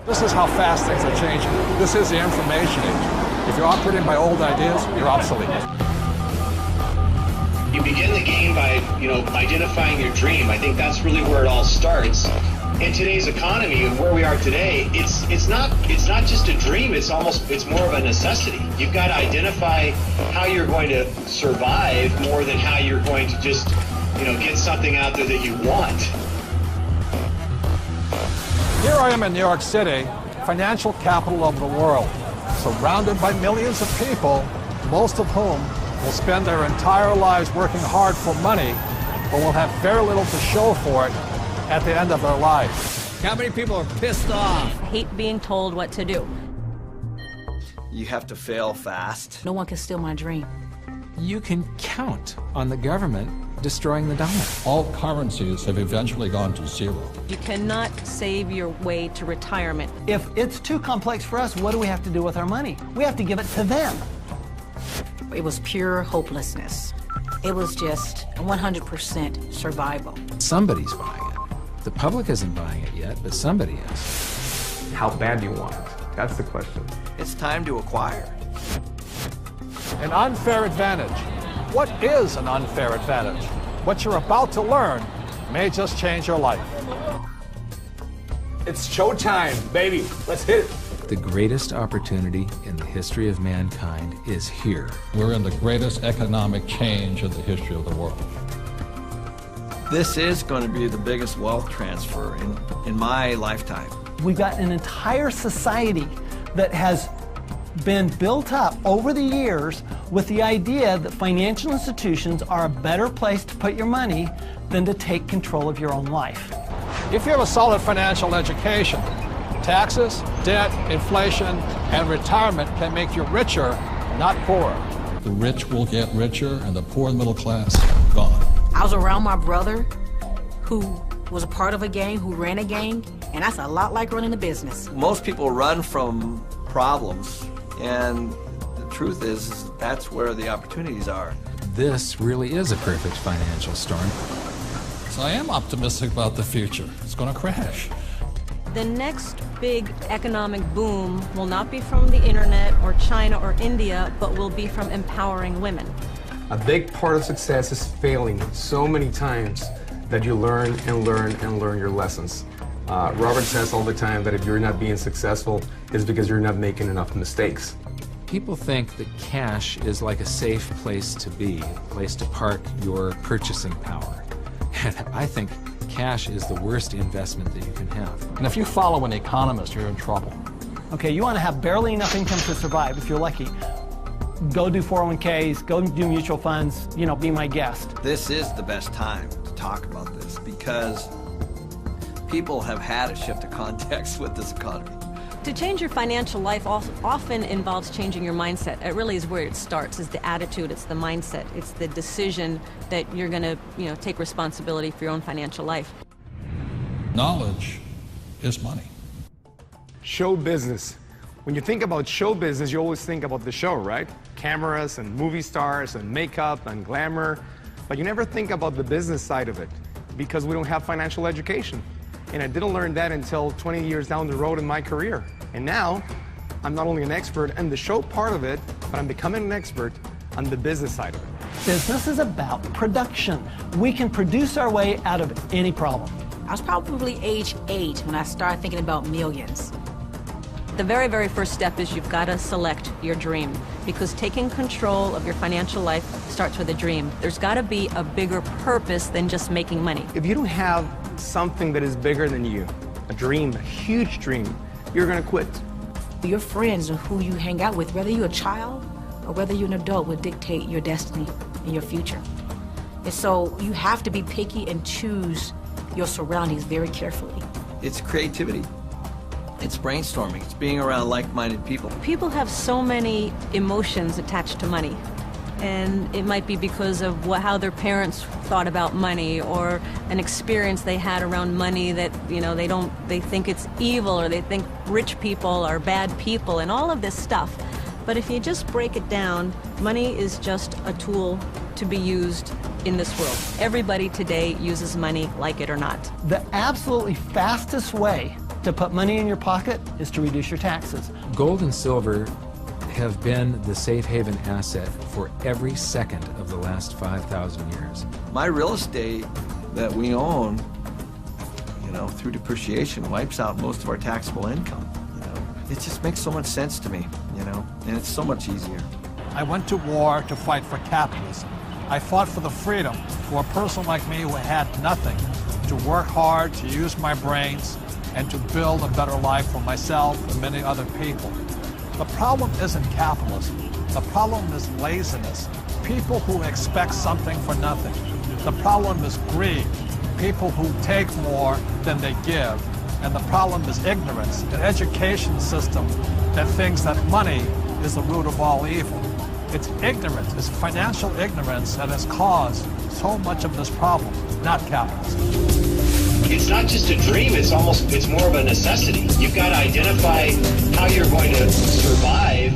This is how fast things are changing. This is the information age. If you're operating by old ideas, you're obsolete. You begin the game by, identifying your dream. I think that's really where it all starts. In today's economy and where we are today, it's not just a dream, it's more of a necessity. You've got to identify how you're going to survive more than how you're going to just, get something out there that you want. Here I am in New York City, financial capital of the world, surrounded by millions of people, most of whom will spend their entire lives working hard for money, but will have very little to show for it at the end of their lives. How many people are pissed off? I hate being told what to do. You have to fail fast. No one can steal my dream. You can count on the government destroying the dollar. All currencies have eventually gone to zero. You cannot save your way to retirement. If it's too complex for us, what do we have to do with our money? We have to give it to them. It was pure hopelessness. It was just 100% survival. Somebody's buying it. The public isn't buying it yet, but somebody is. How bad do you want it? That's the question. It's time to acquire. An unfair advantage. What is an unfair advantage? What you're about to learn may just change your life. It's showtime, baby. Let's hit it. The greatest opportunity in the history of mankind is here. We're in the greatest economic change in the history of the world. This is going to be the biggest wealth transfer in my lifetime. We've got an entire society that has been built up over the years with the idea that financial institutions are a better place to put your money than to take control of your own life. If you have a solid financial education, taxes, debt, inflation, and retirement can make you richer, not poorer. The rich will get richer and the poor and middle class gone. I was around my brother who was a part of a gang, who ran a gang, and that's a lot like running a business. Most people run from problems, and the truth is that's where the opportunities are. This really is a perfect financial storm. So I am optimistic about the future. It's going to crash. The next big economic boom will not be from the internet or China or India, but will be from empowering women. A big part of success is failing so many times that you learn and learn and learn your lessons. Robert says all the time that if you're not being successful, it's because you're not making enough mistakes. People think that cash is like a safe place to be, a place to park your purchasing power. And I think cash is the worst investment that you can have. And if you follow an economist, you're in trouble. Okay, you want to have barely enough income to survive if you're lucky. Go do 401ks, go do mutual funds, be my guest. This is the best time to talk about this because people have had a shift of context with this economy. To change your financial life often involves changing your mindset. It really is where it starts, is the attitude, it's the mindset, it's the decision that you're going to, take responsibility for your own financial life. Knowledge is money. Show business. When you think about show business, you always think about the show, right? Cameras and movie stars and makeup and glamour. But you never think about the business side of it because we don't have financial education. And I didn't learn that until 20 years down the road in my career. And now, I'm not only an expert in the show part of it, but I'm becoming an expert on the business side of it. Business is about production. We can produce our way out of any problem. I was probably age 8 when I started thinking about millions. The very, very first step is you've got to select your dream, because taking control of your financial life starts with a dream. There's got to be a bigger purpose than just making money. If you don't have something that is bigger than you, a dream, a huge dream, you're going to quit. Your friends and who you hang out with, whether you're a child or whether you're an adult, will dictate your destiny and your future. And so you have to be picky and choose your surroundings very carefully. It's creativity. It's brainstorming. It's being around like-minded people. People have so many emotions attached to money. And it might be because of how their parents thought about money, or an experience they had around money that, they think it's evil, or they think rich people are bad people, and all of this stuff. But if you just break it down, money is just a tool to be used in this world. Everybody today uses money, like it or not. The absolutely fastest way to put money in your pocket is to reduce your taxes. Gold and silver have been the safe haven asset for every second of the last 5,000 years. My real estate that we own, you know, through depreciation wipes out most of our taxable income. You know, it just makes so much sense to me, you know, and it's so much easier. I went to war to fight for capitalism. I fought for the freedom for a person like me who had nothing, to work hard, to use my brains, and to build a better life for myself and many other people. The problem isn't capitalism. The problem is laziness. People who expect something for nothing. The problem is greed. People who take more than they give. And the problem is ignorance, an education system that thinks that money is the root of all evil. It's ignorance, it's financial ignorance that has caused so much of this problem, not capitalism. It's not just a dream, it's more of a necessity. You've got to identify how you're going to survive